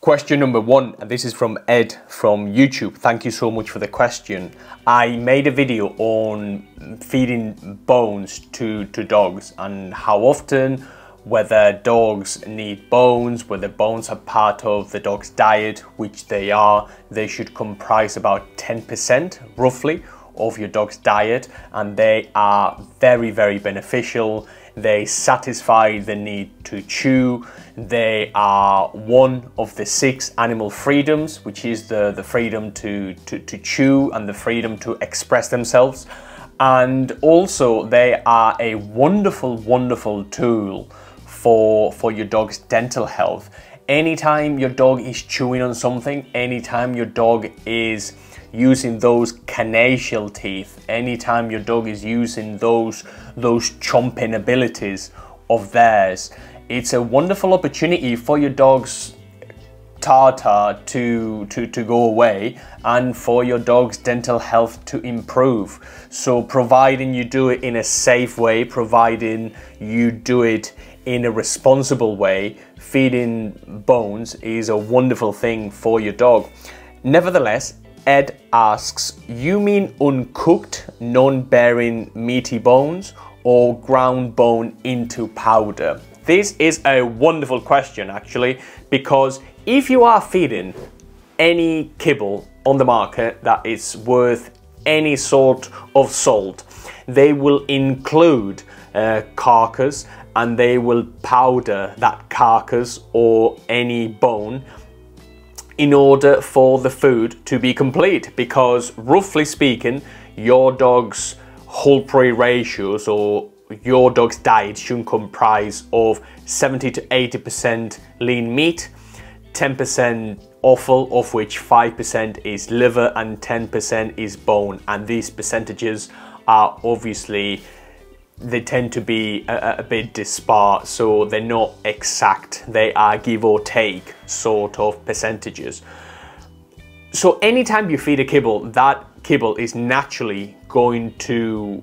Question number one, and this is from Ed from YouTube. Thank you so much for the question. I made a video on feeding bones to dogs and how often, whether dogs need bones, whether bones are part of the dog's diet, which they are. They should comprise about 10% roughly of your dog's diet, and they are very, very beneficial. They satisfy the need to chew. They are one of the 6 animal freedoms, which is the freedom to chew and the freedom to express themselves. And also they are a wonderful, wonderful tool for your dog's dental health. Anytime your dog is chewing on something, anytime your dog is using those canasial teeth, anytime your dog is using those chomping abilities of theirs, it's a wonderful opportunity for your dog's tartar to go away and for your dog's dental health to improve. So providing you do it in a safe way, providing you do it in a responsible way, feeding bones is a wonderful thing for your dog. Nevertheless, Ed asks, you mean uncooked, non-bearing meaty bones or ground bone into powder? This is a wonderful question actually, because if you are feeding any kibble on the market that is worth any sort of salt, they will include carcass, and they will powder that carcass or any bone in order for the food to be complete, because roughly speaking, your dog's whole prey ratios or your dog's diet should comprise of 70 to 80% lean meat, 10% offal, of which 5% is liver and 10% is bone. And these percentages are obviously, they tend to be a bit disparate, so they're not exact. They are give or take sort of percentages. So anytime you feed a kibble, that kibble is naturally going to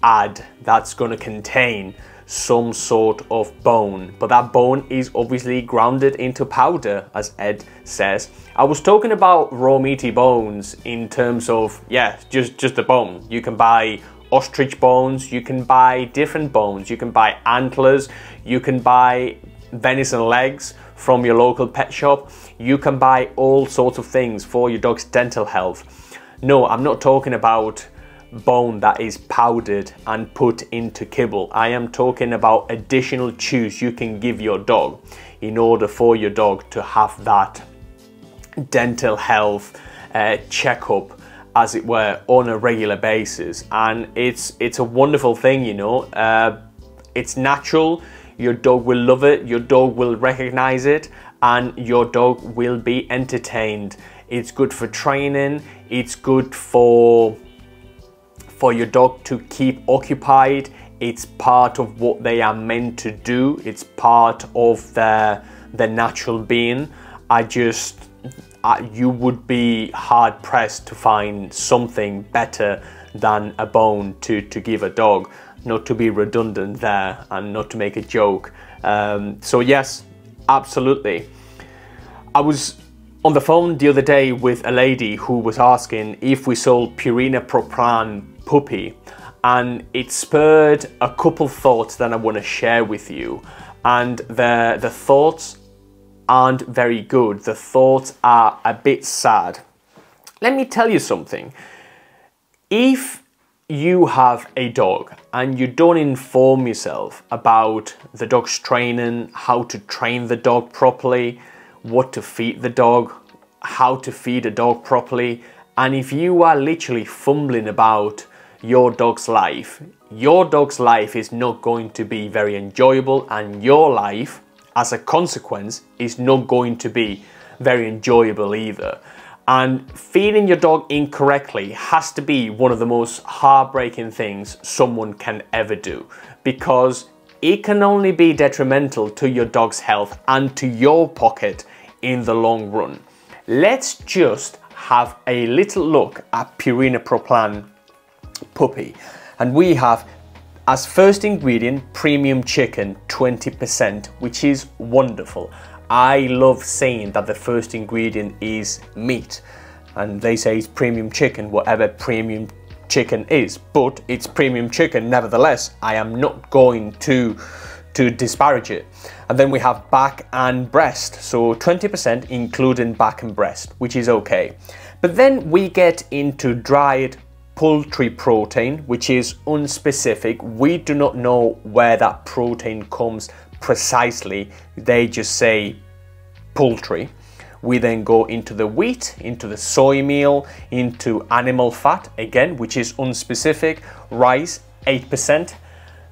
add, that's going to contain some sort of bone, but that bone is obviously grounded into powder, as Ed says. I was talking about raw meaty bones in terms of, yeah, just the bone. You can buy ostrich bones, you can buy different bones, you can buy antlers, you can buy venison legs from your local pet shop, you can buy all sorts of things for your dog's dental health. No, I'm not talking about bone that is powdered and put into kibble. I am talking about additional chews you can give your dog in order for your dog to have that dental health checkup, as it were, on a regular basis. And it's a wonderful thing, you know. It's natural, your dog will love it, your dog will recognize it, and your dog will be entertained. It's good for training, it's good for your dog to keep occupied. It's part of what they are meant to do, it's part of their natural being. You would be hard pressed to find something better than a bone to give a dog. Not to be redundant there and not to make a joke. So yes, absolutely. I was on the phone the other day with a lady who was asking if we sold Purina Pro Plan puppy, and it spurred a couple thoughts that I want to share with you. And the thoughts aren't very good. The thoughts are a bit sad. Let me tell you something. If you have a dog and you don't inform yourself about the dog's training, how to train the dog properly, what to feed the dog, how to feed a dog properly, and if you are literally fumbling about your dog's life is not going to be very enjoyable, and your life as a consequence is not going to be very enjoyable either. And feeding your dog incorrectly has to be one of the most heartbreaking things someone can ever do, because it can only be detrimental to your dog's health and to your pocket in the long run. Let's just have a little look at Purina Pro Plan puppy, and we have as first ingredient premium chicken 20%, which is wonderful. I love saying that the first ingredient is meat, and they say it's premium chicken, whatever premium chicken is, but it's premium chicken nevertheless. I am not going to disparage it. And then we have back and breast, so 20% including back and breast, which is okay. But then we get into dried poultry protein, which is unspecific. We do not know where that protein comes precisely. They just say poultry. We then go into the wheat, into the soy meal, into animal fat, again, which is unspecific. Rice, 8%.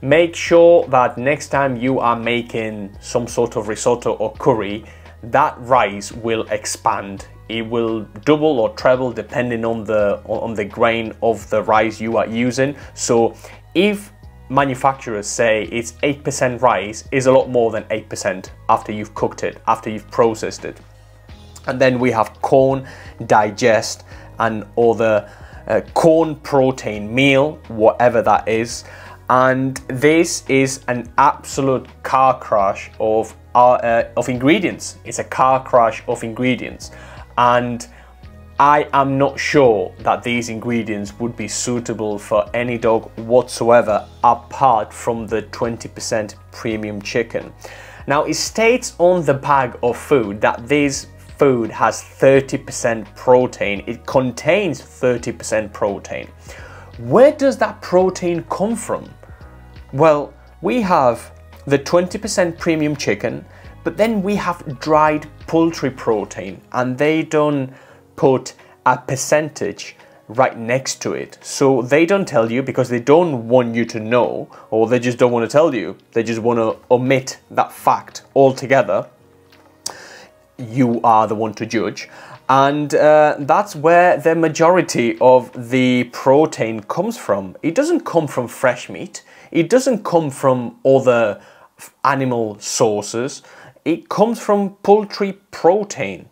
Make sure that next time you are making some sort of risotto or curry, that rice will expand. It will double or treble depending on the grain of the rice you are using. So if manufacturers say it's 8% rice, is a lot more than 8% after you've cooked it, after you've processed it. And then we have corn digest and other corn protein meal, whatever that is. And this is an absolute car crash of ingredients. It's a car crash of ingredients. And I am not sure that these ingredients would be suitable for any dog whatsoever, apart from the 20% premium chicken. Now, it states on the bag of food that this food has 30% protein. It contains 30% protein. Where does that protein come from? Well, we have the 20% premium chicken, but then we have dried poultry protein, and they don't put a percentage right next to it. So they don't tell you because they don't want you to know, or they just don't want to tell you. They just want to omit that fact altogether. You are the one to judge. And that's where the majority of the protein comes from. It doesn't come from fresh meat. It doesn't come from other animal sources. It comes from poultry protein,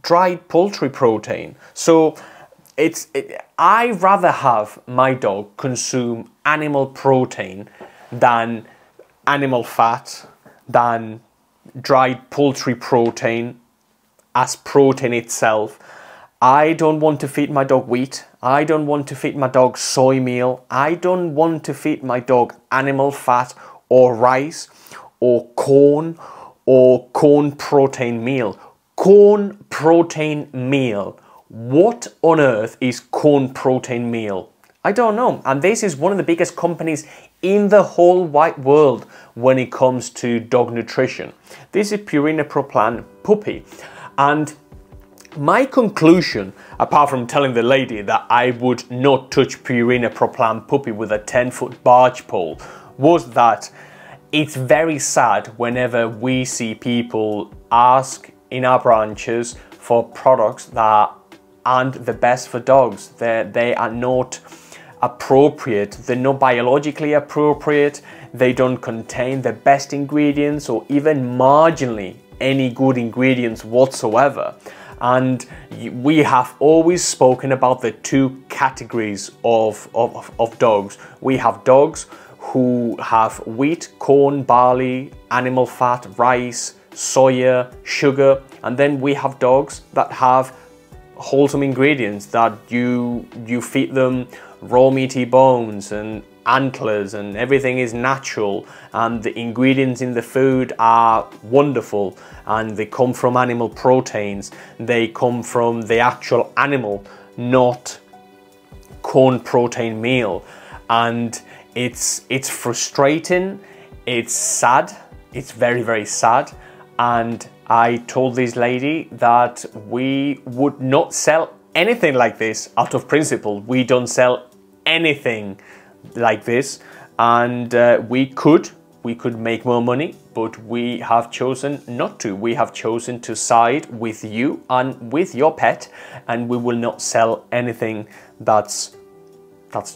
dried poultry protein. So I rather have my dog consume animal protein than animal fat, than dried poultry protein as protein itself. I don't want to feed my dog wheat. I don't want to feed my dog soy meal. I don't want to feed my dog animal fat or rice or corn protein meal. Corn protein meal. What on earth is corn protein meal? I don't know. And this is one of the biggest companies in the whole wide world when it comes to dog nutrition. This is Purina Pro Plan Puppy. And my conclusion, apart from telling the lady that I would not touch Purina Pro Plan Puppy with a 10-foot barge pole, was that it's very sad whenever we see people ask in our branches for products that aren't the best for dogs. They are not appropriate, they're not biologically appropriate, they don't contain the best ingredients or even marginally any good ingredients whatsoever. And we have always spoken about the two categories of dogs. We have dogs who have wheat, corn, barley, animal fat, rice, soya, sugar, and then we have dogs that have wholesome ingredients that you feed them raw meaty bones and antlers, and everything is natural, and the ingredients in the food are wonderful, and they come from animal proteins. They come from the actual animal, not corn protein meal. And it's frustrating, it's sad, it's very, very sad. And I told this lady that we would not sell anything like this out of principle. We don't sell anything like this, and we could make more money, but we have chosen not to. We have chosen to side with you and with your pet, and we will not sell anything that's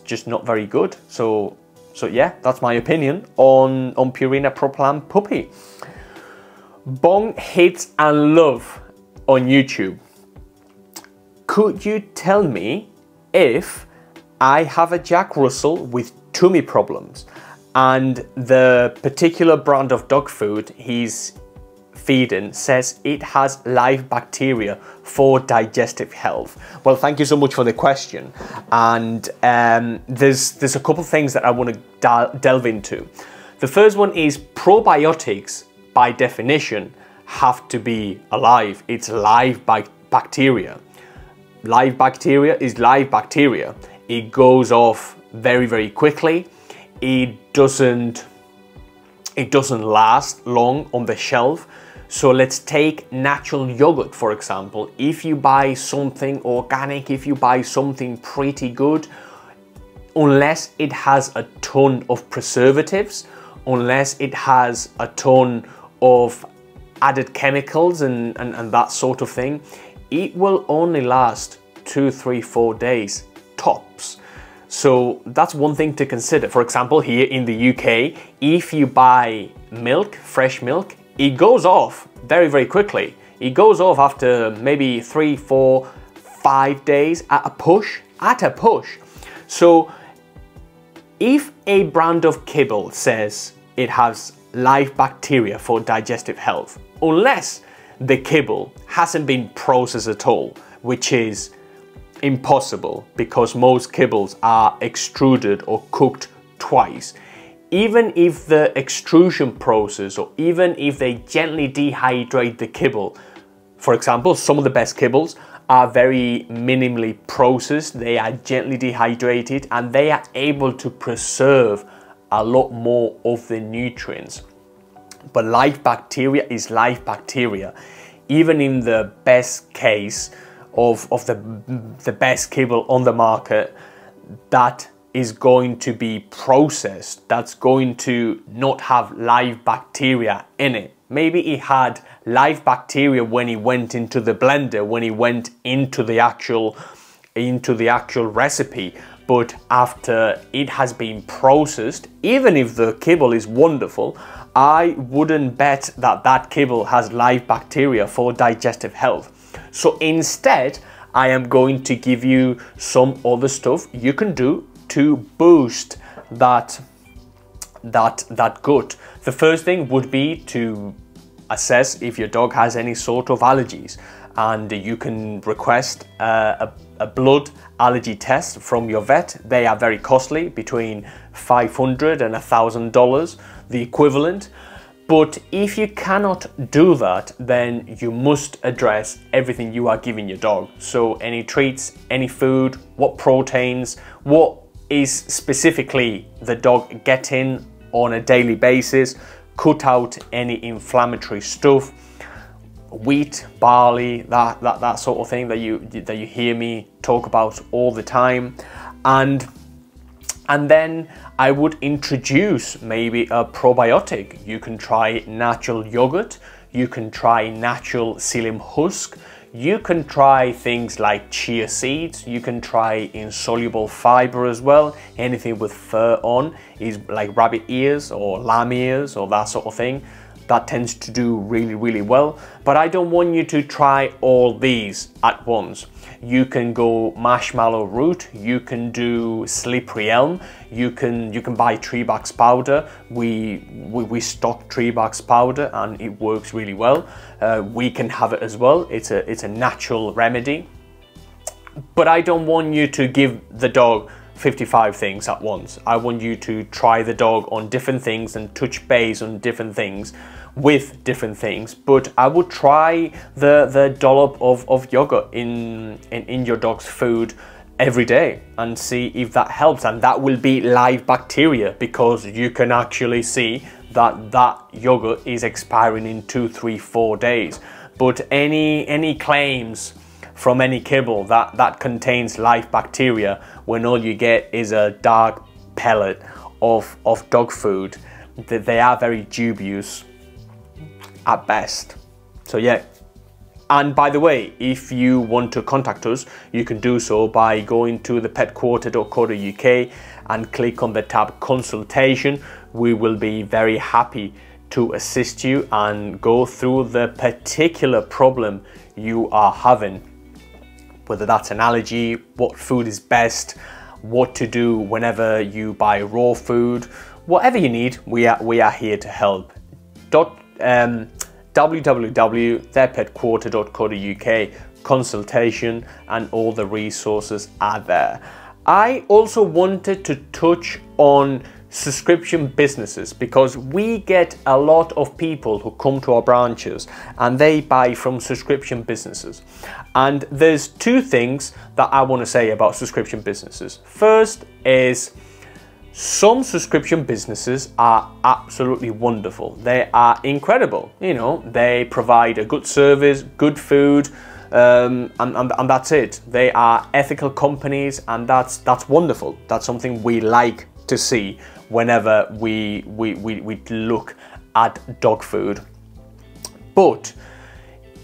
just not very good. So yeah, that's my opinion on Purina Pro Plan Puppy. Bong Hits and Love on YouTube. Could you tell me if I have a Jack Russell with tummy problems, and the particular brand of dog food he's feeding says it has live bacteria for digestive health? Well, thank you so much for the question. And there's a couple things that I want to delve into. The first one is probiotics, by definition, have to be alive. It's live bacteria. Live bacteria is live bacteria. It goes off very, very quickly. It doesn't last long on the shelf. So let's take natural yogurt, for example. If you buy something organic, if you buy something pretty good, unless it has a ton of preservatives, unless it has a ton of added chemicals and that sort of thing, it will only last 2, 3, 4 days tops. So that's one thing to consider. For example, here in the UK, if you buy milk, fresh milk, it goes off very, very quickly. It goes off after maybe 3, 4, 5 days at a push. So if a brand of kibble says it has live bacteria for digestive health, unless the kibble hasn't been processed at all, which is impossible because most kibbles are extruded or cooked twice. Even if the extrusion process, or even if they gently dehydrate the kibble, for example, some of the best kibbles are very minimally processed, they are gently dehydrated, and they are able to preserve a lot more of the nutrients. But live bacteria is live bacteria. Even in the best case of the best kibble on the market, that is going to be processed, that's going to not have live bacteria in it. Maybe it had live bacteria when it went into the blender, when it went into the actual recipe, but after it has been processed, even if the kibble is wonderful, I wouldn't bet that that kibble has live bacteria for digestive health. So instead, I am going to give you some other stuff you can do to boost that gut. The first thing would be to assess if your dog has any sort of allergies, and you can request a blood allergy test from your vet. They are very costly, between $500 and $1,000, the equivalent. But if you cannot do that, then you must address everything you are giving your dog. So any treats, any food, what proteins, what is specifically the dog getting on a daily basis, cut out any inflammatory stuff, wheat, barley, that sort of thing that you hear me talk about all the time. And then I would introduce maybe a probiotic. You can try natural yogurt, you can try natural psyllium husk, you can try things like chia seeds, you can try insoluble fiber as well. Anything with fur on, is like rabbit ears or lamb ears or that sort of thing. That tends to do really, really well. But I don't want you to try all these at once. You can go marshmallow root, you can do slippery elm, you can buy tree bark powder. We stock tree bark powder and it works really well. We can have it as well. It's a natural remedy. But I don't want you to give the dog 55 things at once. I want you to try the dog on different things and touch base on different things with different things. But I would try the dollop of yogurt in your dog's food every day and see if that helps. And that will be live bacteria, because you can actually see that yogurt is expiring in 2, 3, 4 days. But any claims from any kibble that contains live bacteria, when all you get is a dark pellet of dog food, they are very dubious at best. So yeah. And by the way, if you want to contact us, you can do so by going to thepetquarter.co.uk and click on the tab consultation. We will be very happy to assist you and go through the particular problem you are having. Whether that's an allergy, what food is best, what to do whenever you buy raw food, whatever you need, we are here to help. www.theirpetquarter.co.uk, consultation, and all the resources are there. I also wanted to touch on subscription businesses, because we get a lot of people who come to our branches and they buy from subscription businesses. And there's two things that I want to say about subscription businesses. First is, some subscription businesses are absolutely wonderful. They are incredible. You know, they provide a good service, good food, and that's it. They are ethical companies, and that's wonderful. That's something we like to see whenever we look at dog food. But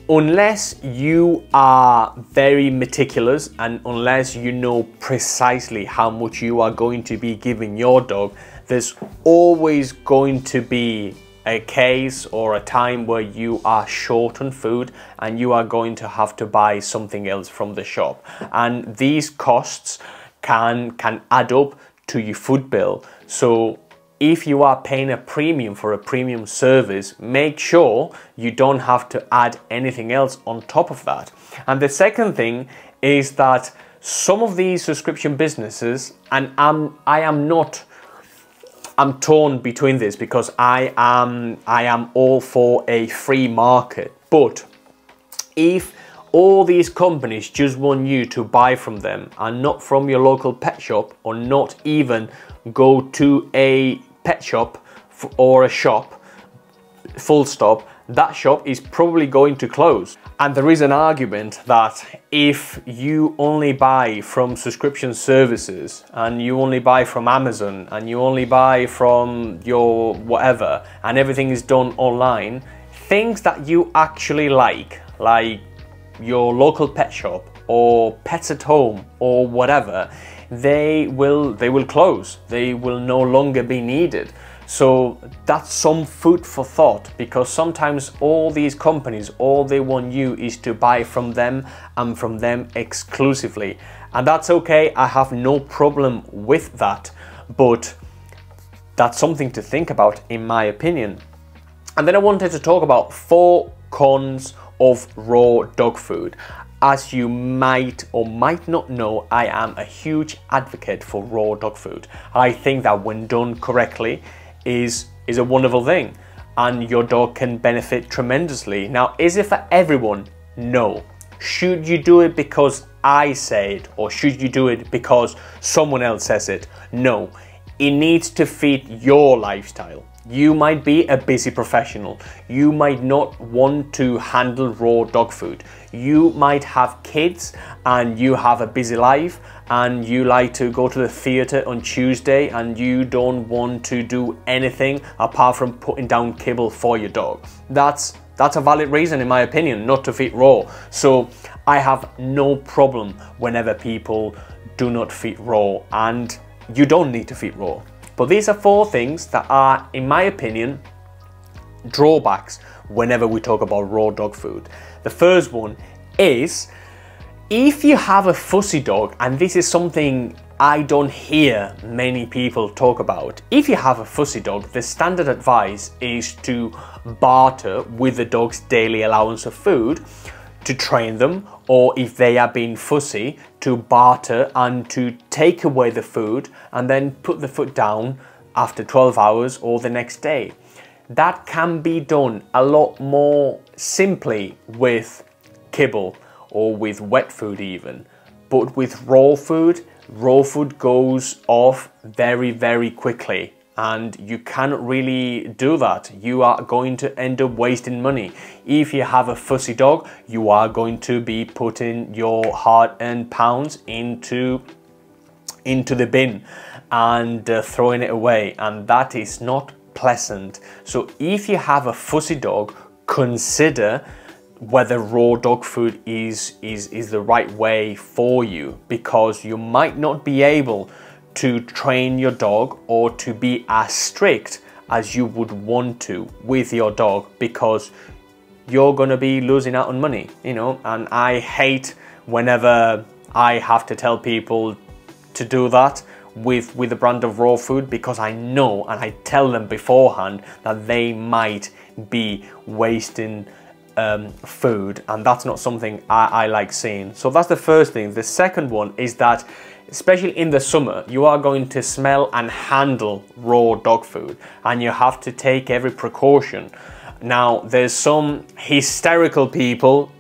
unless you are very meticulous and unless you know precisely how much you are going to be giving your dog, there's always going to be a case or a time where you are short on food and you are going to have to buy something else from the shop. And these costs can add up to your food bill. So if you are paying a premium for a premium service, make sure you don't have to add anything else on top of that. And the second thing is that some of these subscription businesses, and I'm torn between this, because I am all for a free market. But if all these companies just want you to buy from them and not from your local pet shop, or not even go to a pet shop or a shop, full stop, that shop is probably going to close. And there is an argument that if you only buy from subscription services and you only buy from Amazon and you only buy from your whatever, and everything is done online, things that you actually like your local pet shop or Pets at Home or whatever, they will close. They will no longer be needed. So that's some food for thought, because sometimes all these companies, all they want you is to buy from them and from them exclusively. And that's okay, I have no problem with that, but that's something to think about in my opinion. And then I wanted to talk about 4 cons of raw dog food. As you might or might not know, I am a huge advocate for raw dog food. I think that when done correctly is a wonderful thing, and your dog can benefit tremendously. Now, is it for everyone? No. Should you do it because I say it, or should you do it because someone else says it? No. It needs to fit your lifestyle. You might be a busy professional. You might not want to handle raw dog food. You might have kids and you have a busy life and you like to go to the theatre on Tuesday and you don't want to do anything apart from putting down kibble for your dog. That's a valid reason, in my opinion, not to feed raw. So I have no problem whenever people do not feed raw, and you don't need to feed raw. But these are 4 things that are, in my opinion, drawbacks whenever we talk about raw dog food. The first one is, if you have a fussy dog, and this is something I don't hear many people talk about. If you have a fussy dog, the standard advice is to barter with the dog's daily allowance of food to train them, or if they are being fussy, to barter and to take away the food and then put the foot down after 12 hours or the next day. That can be done a lot more simply with kibble or with wet food even. But with raw food goes off very, very quickly. And you cannot really do that. You are going to end up wasting money. If you have a fussy dog, you are going to be putting your hard-earned pounds into the bin and throwing it away, and that is not pleasant. So if you have a fussy dog, consider whether raw dog food is the right way for you, because you might not be able to train your dog or to be as strict as you would want to with your dog, because you're going to be losing out on money, you know. And I hate whenever I have to tell people to do that with a brand of raw food, because I know and I tell them beforehand that they might be wasting food, and that's not something I like seeing. So that's the first thing. The second one is that, especially in the summer, you are going to smell and handle raw dog food, and you have to take every precaution. Now, there's some hysterical people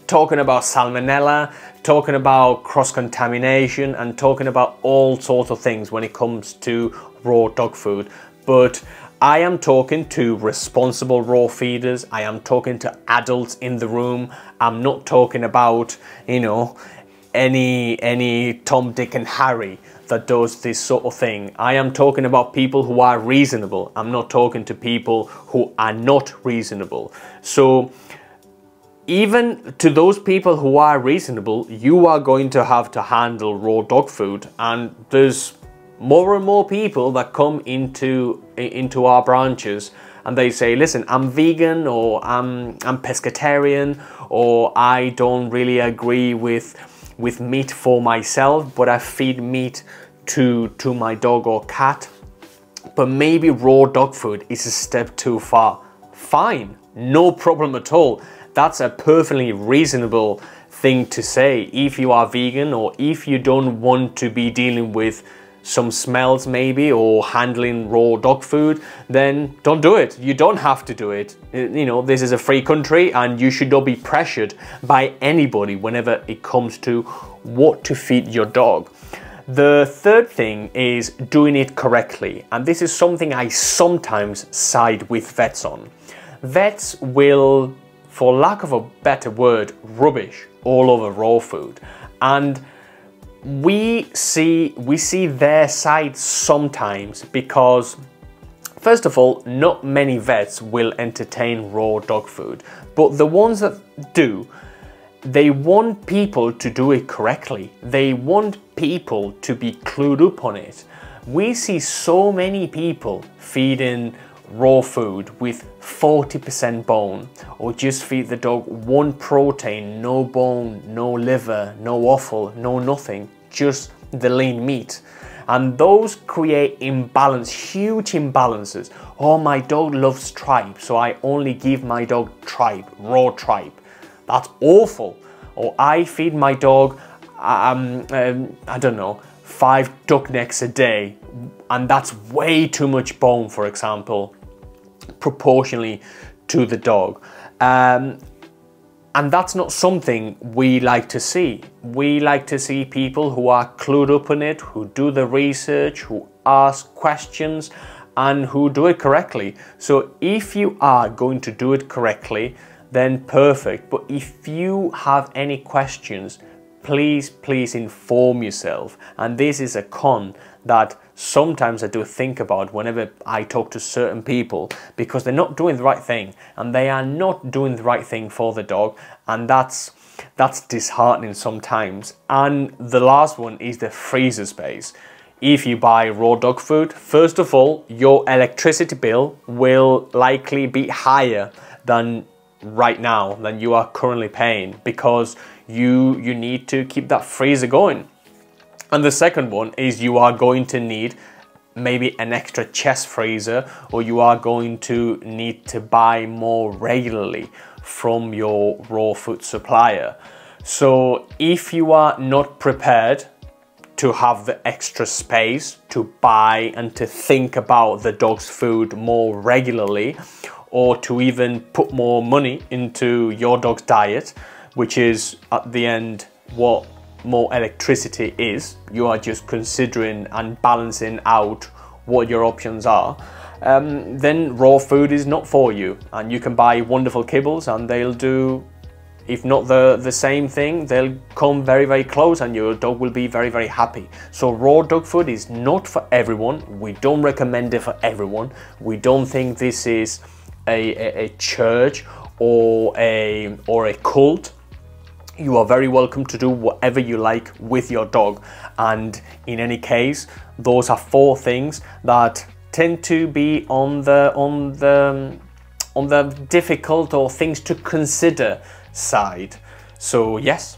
talking about salmonella, talking about cross-contamination, and talking about all sorts of things when it comes to raw dog food. But I am talking to responsible raw feeders. I am talking to adults in the room. I'm not talking about, you know, any Tom, Dick and Harry that does this sort of thing. I am talking about people who are reasonable. I'm not talking to people who are not reasonable. So even to those people who are reasonable, you are going to have to handle raw dog food, and there's more and more people that come into our branches and they say, listen, I'm vegan, or I'm pescatarian, or I don't really agree with meat for myself, but I feed meat to my dog or cat. But maybe raw dog food is a step too far. Fine, no problem at all. That's a perfectly reasonable thing to say. If you are vegan, or if you don't want to be dealing with some smells maybe, or handling raw dog food, then don't do it. You don't have to do it. You know, this is a free country, and you should not be pressured by anybody whenever it comes to what to feed your dog. The third thing is doing it correctly, and this is something I sometimes side with vets on. Vets will, for lack of a better word, rubbish all over raw food, and we see their side sometimes, because first of all, not many vets will entertain raw dog food, but the ones that do, they want people to do it correctly. They want people to be clued up on it. We see so many people feeding raw food with 40% bone, or just feed the dog one protein, no bone, no liver, no offal, no nothing, just the lean meat. And those create imbalance, huge imbalances. Oh, my dog loves tripe, so I only give my dog tripe, raw tripe. That's awful. Or I feed my dog, I don't know, 5 duck necks a day, and that's way too much bone, for example, proportionally to the dog. And that's not something we like to see. We like to see people who are clued up on it, who do the research, who ask questions, and who do it correctly. So if you are going to do it correctly, then perfect. But if you have any questions, please inform yourself. And this is a con that sometimes I do think about whenever I talk to certain people, because they're not doing the right thing, and they are not doing the right thing for the dog, and that's disheartening sometimes. And the last one is the freezer space. If you buy raw dog food, first of all, your electricity bill will likely be higher than right now, than you are currently paying, because you need to keep that freezer going. And the second one is you are going to need maybe an extra chest freezer, or you are going to need to buy more regularly from your raw food supplier. So if you are not prepared to have the extra space to buy and to think about the dog's food more regularly, or to even put more money into your dog's diet, which is at the end what more electricity is, you are just considering and balancing out what your options are, then raw food is not for you. And you can buy wonderful kibbles, and they'll do, if not the same thing, they'll come very close, and your dog will be very happy. So raw dog food is not for everyone. We don't recommend it for everyone. We don't think this is a church or a cult. You are very welcome to do whatever you like with your dog, and in any case, those are 4 things that tend to be on the difficult or things to consider side. So yes,